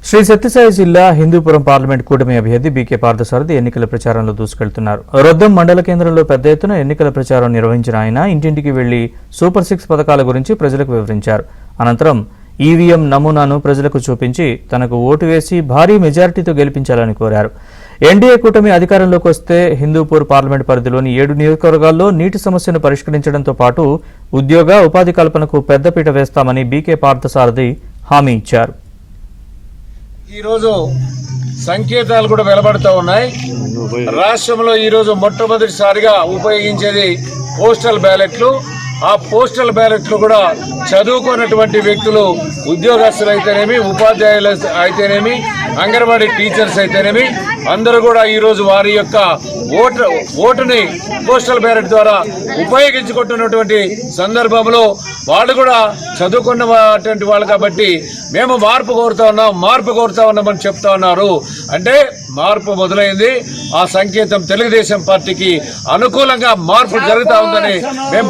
శ్రీ సత్యసాయి జిల్లా హిందూపురం పార్లమెంట్ కూటమి అభ్యర్థి బీకే పార్థసారథి ఎన్నికల ప్రచారంలో దూసుకెళ్తున్నారు. రొద్దం మండల కేంద్రంలో పెద్ద ఎత్తున ఎన్నికల ప్రచారం నిర్వహించిన ఆయన ఇంటింటికి వెళ్లి సూపర్ 6 పథకాల గురించి ప్రజలకు వివరించారు. అనంతరం ఈవీఎం నమూనాను ప్రజలకు చూపించి తనకు ఓటు వేసి భారీ మెజారిటీతో గెలిపించాలని కోరారు. ఎన్డీఏ కూటమి అధికారంలోకి వస్తే హిందూపూర్ పార్లమెంట్ పరిధిలోని 7 నియోజకవర్గాల్లో నీటి సమస్యను పరిష్కరించడంతో పాటు ఉద్యోగ ఉపాధి కల్పనకు పెద్దపీట వేస్తామని బీకే పార్థసారథి హామీ ఇచ్చారు. ఈరోజు సంకేతాలు కూడా వెలువడుతూ ఉన్నాయి. రాష్ట్రంలో ఈరోజు మొట్టమొదటిసారిగా ఉపయోగించేది పోస్టల్ బ్యాలెట్లు. ఆ పోస్టల్ బ్యాలెట్లు కూడా చదువుకున్నటువంటి వ్యక్తులు, ఉద్యోగస్తులు అయితేనేమి, ఉపాధ్యాయులు అయితేనేమి, అంగన్వాడీ టీచర్స్ అయితేనేమి అందరూ కూడా ఈరోజు వారి యొక్క ఓటుని పోస్టల్ బ్యాలెట్ ద్వారా ఉపయోగించుకుంటున్నటువంటి సందర్భంలో వాళ్ళు కూడా చదువుకున్నటువంటి వాళ్ళు కాబట్టి మేము మార్పు కోరుతా ఉన్నామని చెప్తా ఉన్నారు. అంటే మార్పు మొదలైంది. ఆ సంకేతం తెలుగుదేశం పార్టీకి అనుకూలంగా మార్పు జరుగుతూ ఉందని మేము